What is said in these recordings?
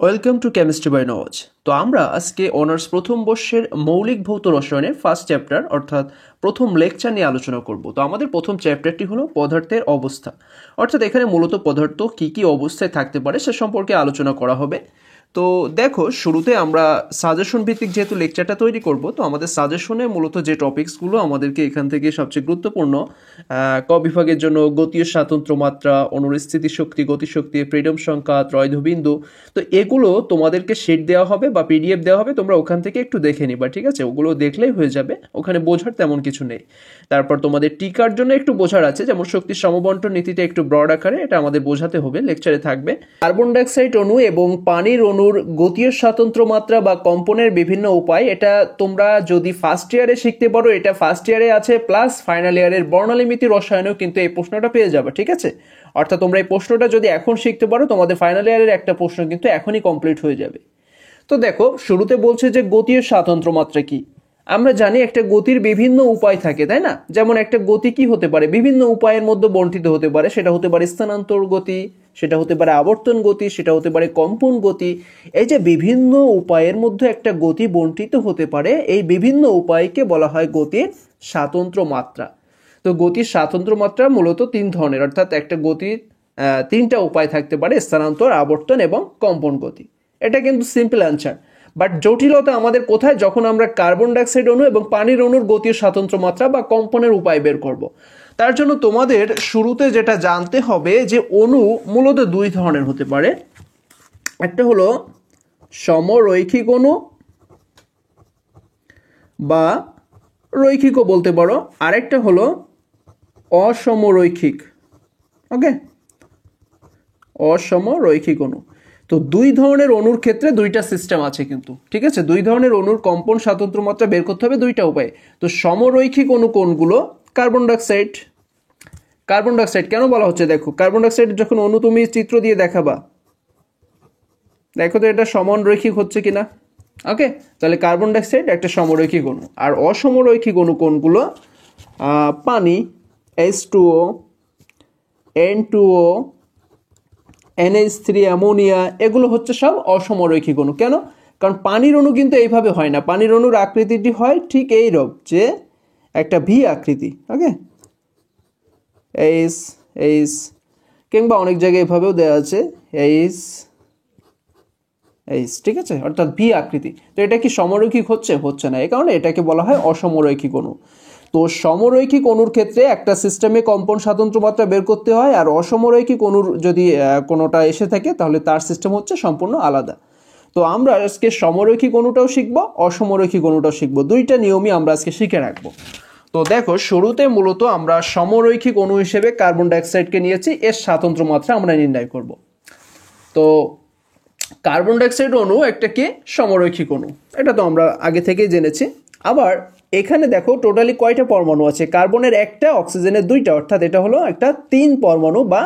Welcome to chemistry by Nawaz. তো আমরা আজকে অনার্স প্রথম বর্ষের মৌলিক ভৌত রসায়নের ফার্স্ট চ্যাপ্টার অর্থাৎ প্রথম লেকচার নিয়ে আলোচনা করব। তো আমাদের প্রথম চ্যাপ্টারটি হলো পদার্থের অবস্থা, অর্থাৎ এখানে মূলত পদার্থ কী কী অবস্থায় থাকতে পারে সে সম্পর্কে আলোচনা করা হবে। তো দেখো, শুরুতে আমরা সাজেশন ভিত্তিক যেহেতু লেকচারটা তৈরি করব, তো আমাদের সাজেশনে মূলত যে টপিকসগুলো আমাদেরকে এখান থেকে সবচেয়ে গুরুত্বপূর্ণ ক বিভাগের জন্য গতীয় স্বাতন্ত্র্য মাত্রা, অণুর স্থিতিশক্তি, গতিশক্তি, ফ্রিডম সংখ্যা, ত্রয়ধবিন্দু, তো এগুলো তোমাদেরকে শিট দেওয়া হবে বা পিডিএফ দেওয়া হবে, তোমরা ওখান থেকে একটু দেখে নিবা, ঠিক আছে? ওগুলো দেখলেই হয়ে যাবে, ওখানে বোঝার তেমন কিছু নেই। তারপর তোমাদের টিকার জন্য একটু বোঝার আছে, যেমন শক্তির সমবন্টন নীতিটা একটু ব্রড আকারে, এটা আমাদের বোঝাতে হবে, লেকচারে থাকবে। কার্বন ডাইঅক্সাইড অণু এবং পানির অণুর গতীয় স্বাতন্ত্র্য মাত্রা বা কম্পনের বিভিন্ন উপায়, এটা তোমরা যদি ফার্স্ট ইয়ারে শিখতে পারো, এটা ফার্স্ট ইয়ারে আছে, প্লাস ফাইনাল ইয়ারের বর্ণালীমিতি রসায়নেও কিন্তু এই প্রশ্নটা পেয়ে যাবে, ঠিক আছে? অর্থাৎ তোমরা এই প্রশ্নটা যদি এখন শিখতে পারো, তোমাদের ফাইনাল ইয়ারের একটা প্রশ্ন কিন্তু এখনই কমপ্লিট হয়ে যাবে। তো দেখো, শুরুতে বলছে যে গতীয় স্বাতন্ত্র্য মাত্রা কি। আমরা জানি একটা গতির বিভিন্ন উপায় থাকে, তাই না? যেমন একটা গতি কি হতে পারে, বিভিন্ন উপায়ের মধ্যে বন্টিত হতে পারে। সেটা হতে পারে স্থানান্তর গতি, সেটা হতে পারে আবর্তন গতি, সেটা হতে পারে কম্পন গতি। এই যে বিভিন্ন উপায়ের মধ্যে একটা গতি বন্টিত হতে পারে, এই বিভিন্ন উপায়কে বলা হয় গতির স্বাতন্ত্র্য মাত্রা। তো গতির স্বাতন্ত্র্য মাত্রা মূলত তিন ধরনের, অর্থাৎ একটা গতির তিনটা উপায় থাকতে পারে: স্থানান্তর, আবর্তন এবং কম্পন গতি। এটা কিন্তু সিম্পল অ্যান্সার। বাট জটিলতা আমাদের কোথায়? যখন আমরা কার্বন ডাইঅক্সাইড অণু এবং পানির অণুর গতীয় স্বাতন্ত্র্য মাত্রা বা কম্পনের উপায় বের করব। তার জন্য তোমাদের শুরুতে যেটা জানতে হবে যে অণু মূলত দুই ধরনের হতে পারে। একটা হলো সমরৈখিক অণু বা রৈখিকও বলতে পারো, আরেকটা হলো অসমরৈখিক। ওকে, অসমরৈখিক অণু। তো দুই ধরনের অণুর ক্ষেত্রে দুইটা সিস্টেম আছে কিন্তু, ঠিক আছে? দুই ধরনের অণুর কম্পন স্বাতন্ত্র্য মাত্রা বের করতে হবে দুইটা উপায়। তো সমরৈখিক অণু কোনগুলো? Carbon dioxide. কার্বন ডাইঅক্সাইড কেন বলা হচ্ছে? দেখো, কার্বন ডাইঅক্সাইড যখন অণু তুমি চিত্র দিয়ে দেখাবা, দেখো তো এটা সমরৈখিক হচ্ছে কিনা। ওকে, তাহলে কার্বন ডাইঅক্সাইড একটা সমরৈখিক অণু। আর অসমরৈখিক অণু কোনগুলো? পানি, H2O, N2O, NH3, অ্যামোনিয়া, এগুলো হচ্ছে সব অসমরৈখিক অণু। কেন? কারণ পানির অণু কিন্তু এইভাবে হয় না। পানির অণুর আকৃতিটি হয় ঠিক এইরকম, যে একটা ভি আকৃতি। ওকে, এইচ এইচ, কিংবা অনেক জায়গায় এভাবেও দেওয়া আছে এইচ এইচ, ঠিক আছে? অর্থাৎ ভি আকৃতি। তো এটা কি সমরৈখিক হচ্ছে? হচ্ছে না। এই কারণে এটাকে বলা হয় অসমরৈখিক অণু। তো সমরৈখিক অণুর ক্ষেত্রে একটা সিস্টেমে কম্পন স্বাতন্ত্র্য মাত্রা বের করতে হয়, আর অসমরৈখিক অণুর যদি কোনোটা এসে থাকে তাহলে তার সিস্টেম হচ্ছে সম্পূর্ণ আলাদা। তো আমরা আজকে সমরৈখিক অণুটাও শিখবো, অসমরৈখিক অণুটাও শিখবো। দুইটা নিয়মই আমরা আজকে শিখে রাখবো। তো দেখো, শুরুতে মূলত আমরা সমরৈখিক অণু হিসেবে কার্বন ডাইঅক্সাইডকে নিয়েছি, এর স্বাতন্ত্র্য মাত্রা আমরা নির্ণয় করব। তো কার্বন ডাইঅক্সাইড অণু একটা কি? সমরৈখিক অণু। এটা তো আমরা আগে থেকেই জেনেছি। আবার এখানে দেখো টোটালি কয়টা পরমাণু আছে? কার্বনের একটা, অক্সিজেনের দুইটা, অর্থাৎ এটা হলো একটা 3 পরমাণু বা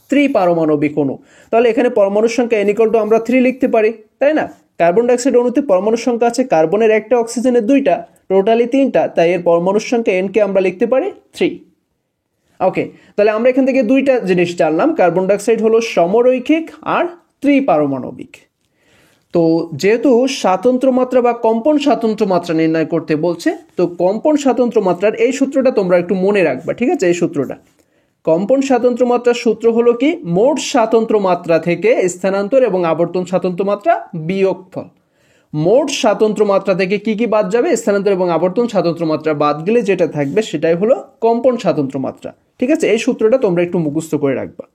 ত্রিপারমাণবিক অণু। তাহলে এখানে পরমাণুর সংখ্যা n = আমরা 3 লিখতে পারি, তাই না? কার্বন ডাইঅক্সাইড অণুতে পরমাণুর সংখ্যা আছে কার্বনের একটা, অক্সিজেনের দুইটা, টোটালি 3টা, তাই এর পরমাণুর সংখ্যা n কে আমরা লিখতে পারি 3। ওকে, তাহলে আমরা এখান থেকে দুইটা জিনিস জানলাম, কার্বন ডাইঅক্সাইড হলো সমরৈখিক আর ত্রিপারমাণবিক। তো যেহেতু স্বাতন্ত্র্য মাত্রা বা কম্পন স্বাতন্ত্র্য মাত্রা নির্ণয় করতে বলছে, তো কম্পন স্বাতন্ত্র্য মাত্রার এই সূত্রটা তোমরা একটু মনে রাখবা, ঠিক আছে? এই সূত্রটা, কম্পন স্বাতন্ত্র্য মাত্রার সূত্র হলো কি? মোট স্বাতন্ত্র্য মাত্রা থেকে স্থানান্তর এবং আবর্তন স্বাতন্ত্র্য মাত্রা বিয়োগফল। মোট স্বাতন্ত্র্য মাত্রা থেকে কি কি বাদ যাবে? স্থানান্তর এবং আবর্তন স্বাতন্ত্র্য মাত্রা বাদ গেলে যেটা থাকবে সেটাই হলো কম্পন স্বাতন্ত্র্য মাত্রা, ঠিক আছে? এই সূত্রটা তোমরা একটু মুখস্থ করে রাখবা।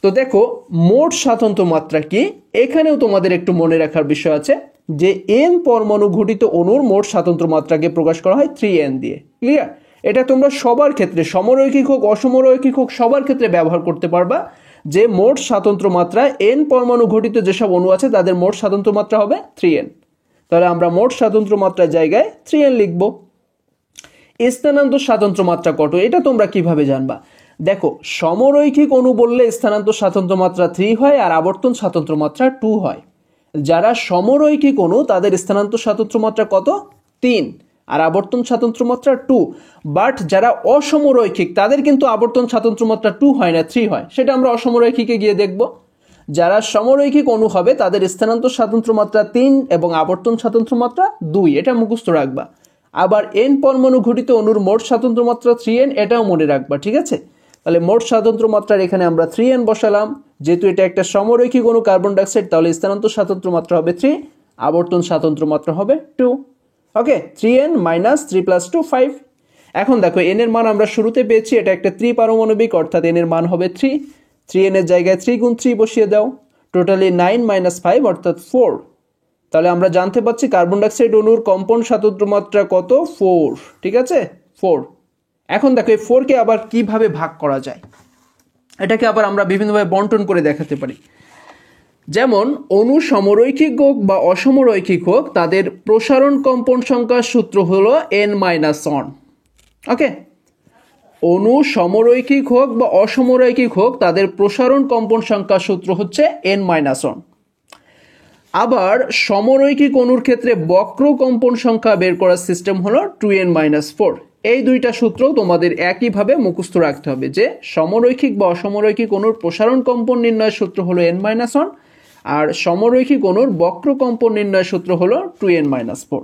তো দেখো, মোট স্বাতন্ত্র্য মাত্রা কি, এখানেও তোমাদের একটু মনে রাখার বিষয় আছে যে n পরমাণু ঘটিত অণুর মোট স্বাতন্ত্র্য মাত্রাকে প্রকাশ করা হয় 3n দিয়ে। ক্লিয়ার? এটা তোমরা সবার ক্ষেত্রে, সমরৈখিক হোক অসমরৈখিক হোক, সবার ক্ষেত্রে ব্যবহার করতে পারবা যে মোট স্বাতন্ত্র্য মাত্রা n পরমাণু ঘটিত যেসব অণু আছে তাদের মোট স্বাতন্ত্র্য মাত্রা হবে 3n। তাহলে আমরা মোট স্বাতন্ত্র্য মাত্রার জায়গায় 3n লিখব। স্থানান্তর স্বাতন্ত্র্য মাত্রা কত, এটা তোমরা কিভাবে জানবা? দেখো, সমরৈখিক অণু বললে স্থানান্তর স্বাতন্ত্র্য মাত্রা 3 হয় আর আবর্তন স্বাতন্ত্র্য মাত্রা 2 হয়। যারা সমরৈখিক অণু তাদের স্থানান্তর স্বাতন্ত্র্য মাত্রা কত? 3 আর আবর্তন স্বাতন্ত্র্য মাত্রা 2। বাট যারা অসমরৈখিক তাদের কিন্তু আবর্তন স্বাতন্ত্র্য মাত্রা 2 হয় না, 3 হয়। সেটা আমরা অসমরৈখিকে গিয়ে দেখব। যারা সমরৈখিক অণু হবে তাদের স্থানান্তর স্বাতন্ত্র মাত্রা 3 এবং আবর্তন স্বাতন্ত্র মাত্রা 2, এটা মুখস্থ রাখবা। আবার n পরমাণু ঘটিত অণুর মোট স্বাতন্ত্র মাত্রা 3n, এটাও মনে রাখবা, ঠিক আছে? তাহলে মোট স্বাতন্ত্র মাত্রার এখানে আমরা 3n বসালাম। যেহেতু এটা একটা সমরৈখিক অণু কার্বন ডাইঅক্সাইড, তাহলে স্থানান্তর স্বাতন্ত্র মাত্রা হবে 3, আবর্তন স্বাতন্ত্র মাত্রা হবে 2। ওকে, 3n মাইনাস 3 + 2 5। এখন দেখো n এর মান আমরা শুরুতে পেয়েছি, এটা একটা ত্রিপারমাণবিক, অর্থাৎ n এর মান হবে 3। 3n এর জায়গায় 3 × 3 বসিয়ে দাও, টোটালি 9 - 5 অর্থাৎ 4। তাহলে আমরা জানতে পারছি কার্বন ডাইঅক্সাইড অণুর কম্পন স্বাতন্ত্র মাত্রা কত? 4, ঠিক আছে, 4। এখন দেখো এই 4কে আবার কিভাবে ভাগ করা যায়, এটাকে আবার আমরা বিভিন্নভাবে বন্টন করে দেখাতে পারি। যেমন অণু সমরৈখিক হোক বা অসমরৈখিক হোক, তাদের প্রসারণ কম্পন সংখ্যার সূত্র হলো n-1। ওকে, অণু সমরৈখিক হোক বা অসমরৈখিক হোক, তাদের প্রসারণ কম্পন সংখ্যার সূত্র হচ্ছে n-1। আবার সমরৈখিক অণুর ক্ষেত্রে বক্র কম্পন সংখ্যা বের করার সিস্টেম হলো 2n-4। এই দুইটা সূত্র তোমাদের একইভাবে মুখস্থ রাখতে হবে যে সমরৈখিক বা অসমরৈখিক অণুর প্রসারণ কম্পন নির্ণয়ের সূত্র হলো n-1, আর সমরৈখিক অণুর বক্র কম্পন নির্ণয়ের সূত্র হলো 2n-4।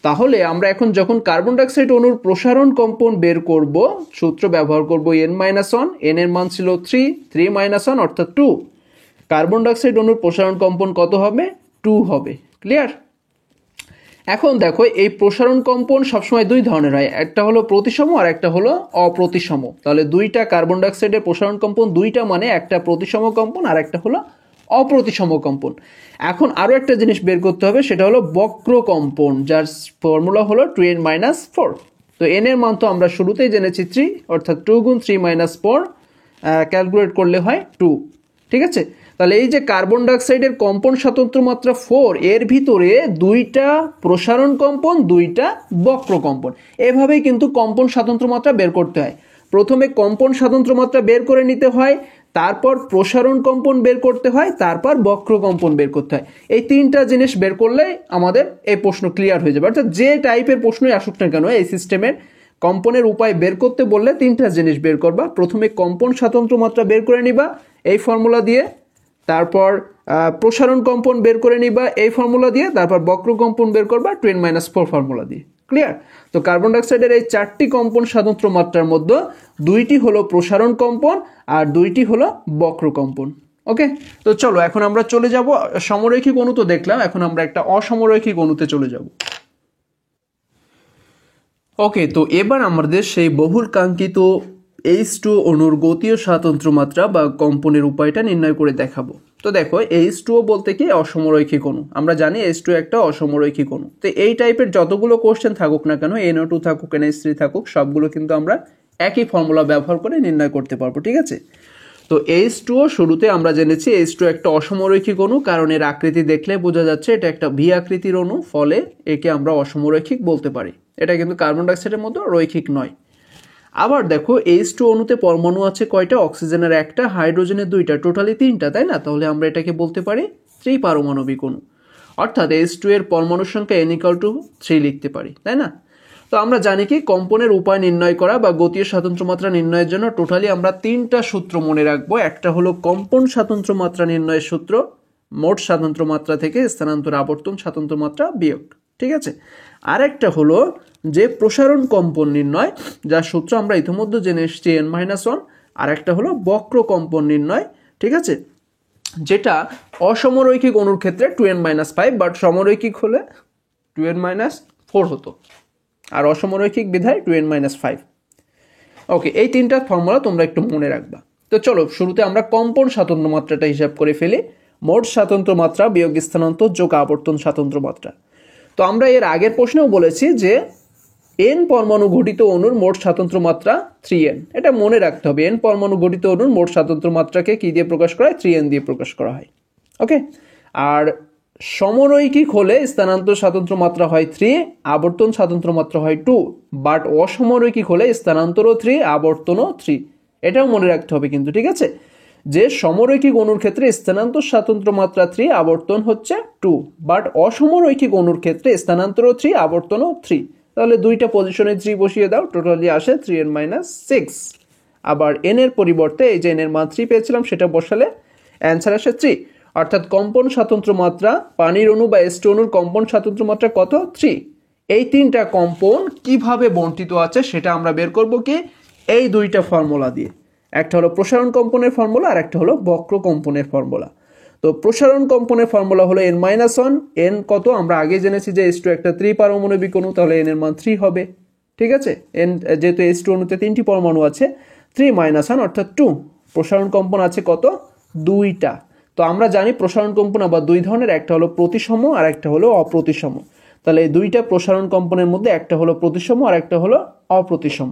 তাহলে আমরা এখন যখন কার্বন ডাইঅক্সাইড অণুর প্রসারণ কম্পন বের করব, সূত্র ব্যবহার করব n-1। n এর মান ছিল 3, 3 - 1 অর্থাৎ 2। কার্বন ডাইঅক্সাইড অণুর প্রসারণ কম্পন কত হবে? 2 হবে। ক্লিয়ার? এখন দেখো এই প্রসারণ কম্পন সবসময় দুই ধরনের হয়, একটা হলো প্রতিসম আর একটা হলো অপ্রতিসম। তাহলে দুইটা কার্বন ডাইঅক্সাইডের প্রসারণ কম্পন দুইটা, মানে একটা প্রতিসম কম্পন আর একটা হলো অপ্রতিসম কম্পন। এখন আরো একটা জিনিস বের করতে হবে, সেটা হলো বক্র কম্পন, যার ফর্মুলা হলো 2n-4। তো n এর মান তো আমরা শুরুতেই জেনেছি 3, অর্থাৎ 2 × 3 - 4 ক্যালকুলেট করলে হয় 2, ঠিক আছে? তাহলে এই যে কার্বন ডাইঅক্সাইডের কম্পন স্বাতন্ত্র মাত্রা 4, এর ভিতরে দুইটা প্রসারণ কম্পন, দুইটা বক্র কম্পন। এভাবেই কিন্তু কম্পন স্বাতন্ত্র মাত্রা বের করতে হয়। প্রথমে কম্পন স্বাতন্ত্র মাত্রা বের করে নিতে হয়, তারপর প্রসারণ কম্পন বের করতে হয়, তারপর বক্র কম্পন বের করতে হয়। এই তিনটা জিনিস বের করলে আমাদের এই প্রশ্ন ক্লিয়ার হয়ে যাবে। অর্থাৎ যে টাইপের প্রশ্নই আসুক না কেন, এই সিস্টেমের কম্পনের উপায় বের করতে বললে তিনটা জিনিস বের করবা। প্রথমে কম্পন স্বাতন্ত্র মাত্রা বের করে নিবা এই ফর্মুলা দিয়ে, তারপর প্রসারণ কম্পন বের করে নিবা এই ফর্মুলা দিয়ে, তারপর বক্র কম্পন বের করবা 2n-4 ফর্মুলা দিয়ে। ক্লিয়ার? তো কার্বন ডাইঅক্সাইডের এই 4টি কম্পন স্বাতন্ত্র মাত্রার মধ্যে 2টি হলো প্রসারণ কম্পন আর 2টি হলো বক্র কম্পন। ওকে, তো চলো এখন আমরা চলে যাব সমরৈখিক অণু তো দেখলাম, এখন আমরা একটা অসমরৈখিক অণুতে চলে যাব। ওকে, তো এবার আমাদের সেই বহুল কাঙ্ক্ষিত H2O অণুর গতীয় স্বাতন্ত্র মাত্রা বা কম্পনের উপায়টা নির্ণয় করে দেখাবো। তো দেখো H2O বলতে কি? অসমরৈখিক অণু। আমরা জানি H2O একটা অসমরৈখিক অণু। তো এই টাইপের যতগুলো কোশ্চেন থাকুক না কেন, NO2 থাকুক, NH3 থাকুক, সবগুলো কিন্তু আমরা একই ফর্মুলা ব্যবহার করে নির্ণয় করতে পারবো, ঠিক আছে? তো H2O শুরুতে আমরা জেনেছি H2O একটা অসমরৈখিক অণু, কারণ এর আকৃতি দেখলে বোঝা যাচ্ছে এটা একটা ভি আকৃতির অণু, ফলে একে আমরা অসমরৈখিক বলতে পারি। এটা কিন্তু কার্বন ডাইঅক্সাইডের মতো রৈখিক নয়। আবার দেখো H2O অণুতে পরমাণু আছে কয়টা? অক্সিজেনের একটা, হাইড্রোজেনের দুইটা, টোটালি 3টা, তাই না? তাহলে আমরা এটাকে বলতে পারি ত্রিপারমাণবিক অণু। অর্থাৎ H2 এর পরমাণুর সংখ্যা n=3 লিখতে পারি, তাই না? তো আমরা জানি কি কম্পনের উপায় নির্ণয় করা বা গতীয় স্বাতন্ত্র মাত্রা নির্ণয়ের জন্য টোটালি আমরা 3টা সূত্র মনে রাখবো। একটা হলো কম্পন স্বাতন্ত্র মাত্রা নির্ণয়ের সূত্র, মোট স্বাতন্ত্র মাত্রা থেকে স্থানান্তর আবর্তন স্বাতন্ত্র মাত্রা বিয়োগ, ঠিক আছে? আর একটা হলো যে প্রসারণ কম্পন নির্ণয়, যার সূত্র আমরা ইতিমধ্যে জেনে এসেছি n-1। আর একটা হলো বক্র কম্পন নির্ণয়, ঠিক আছে, যেটা অসমরৈখিক অণুর ক্ষেত্রে 2n-5, বাট সমরৈখিক হলে 2n-4 হতো, আর অসমরৈখিক বিধায় 2n-5। ওকে, এই 3টা ফর্মুলা তোমরা একটু মনে রাখবা। তো চলো শুরুতে আমরা কম্পন স্বাতন্ত্র মাত্রাটা হিসাব করে ফেলি। মোট স্বাতন্ত্র মাত্রা বিয়োগ স্থানান্তর যোগ আবর্তন স্বাতন্ত্র মাত্রা। তো আমরা এর আগের প্রশ্নেও বলেছি যে n পরমাণু ঘটিত অণুর মোট স্বাতন্ত্র মাত্রা 3n। এটা মনে রাখতে হবে, n পরমাণু ঘটিত অণুর মোট স্বাতন্ত্র মাত্রাকে কি দিয়ে প্রকাশ করা হয়? 3n দিয়ে প্রকাশ করা হয়। ওকে, আর সমরৈখিক হলে স্থানান্তর স্বাতন্ত্র মাত্রা হয় 3, আবর্তন স্বাতন্ত্র মাত্রা হয় 2, বাট অসমরৈখিক হলে স্থানান্তরও 3, আবর্তনও 3। এটাও মনে রাখতে হবে কিন্তু, ঠিক আছে, যে সমরৈখিক অণুর ক্ষেত্রে স্থানান্তর স্বাতন্ত্র মাত্রা 3, আবর্তন হচ্ছে 2, বাট অসমরৈখিক অণুর ক্ষেত্রে স্থানান্তরও 3, আবর্তনও 3। তাহলে দুইটা পজিশনে 3 বসিয়ে দাও, টোটালি আসে 3n-6। আবার n এর পরিবর্তে এই যে n এর মান 3 পেয়েছিলাম সেটা বসালে অ্যান্সার আসে 3। অর্থাৎ কম্পন স্বাতন্ত্র্য মাত্রা পানির অণু বা H2 অণুর কম্পন স্বাতন্ত্র্য মাত্রা কত? 3। এই তিনটা কম্পন কিভাবে বণ্টিত আছে সেটা আমরা বের করব কি এই দুইটা ফর্মুলা দিয়ে। একটা হলো প্রসারণ কম্পনের ফর্মুলা আর একটা হলো বক্র কম্পনের ফর্মুলা। তো প্রসারণ কম্পনের ফর্মুলা হলো n-1, n কত আমরা আগে জেনেছি যে H2 একটা 3 পারমাণবিক অণু, তাহলে n এর মান 3 হবে। ঠিক আছে, n যেহেতু H2 অণুতে 3টি পরমাণু আছে, 3-1 অর্থাৎ 2। প্রসারণ কম্পন আছে কত? 2টা। তো আমরা জানি প্রসারণ কম্পন আবার দুই ধরনের, একটা হলো প্রতিসম আর একটা হলো অপ্রতিসম। তাহলে এই দুইটা প্রসারণ কম্পনের মধ্যে একটা হলো প্রতিসম আর একটা হলো অপ্রতিসম।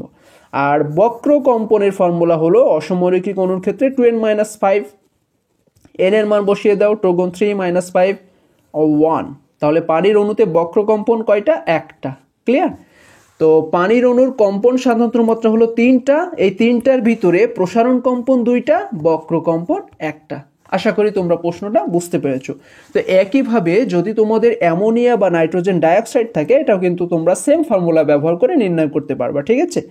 আর বক্র কম্পনের ফর্মুলা হলো অসমরৈখিক অণুর ক্ষেত্রে 2n-5, n এর মান বসিয়ে দাও, 2 × 3 - 5 1। তাহলে পানির অণুতে বক্র কম্পন কয়টা? একটা। ক্লিয়ার? তো পানির অণুর কম্পন স্বাতন্ত্র্য মাত্রা হলো 3টা, এই 3টার ভিতরে প্রসারণ কম্পন 2টা, বক্র কম্পন একটা। আশা করি তোমরা প্রশ্নটা বুঝতে পেরেছো। তো একইভাবে যদি তোমাদের অ্যামোনিয়া বা নাইট্রোজেন ডাইঅক্সাইড থাকে, এটাও কিন্তু তোমরা সেম ফর্মুলা ব্যবহার করে নির্ণয় করতে পারবা। ঠিক আছে?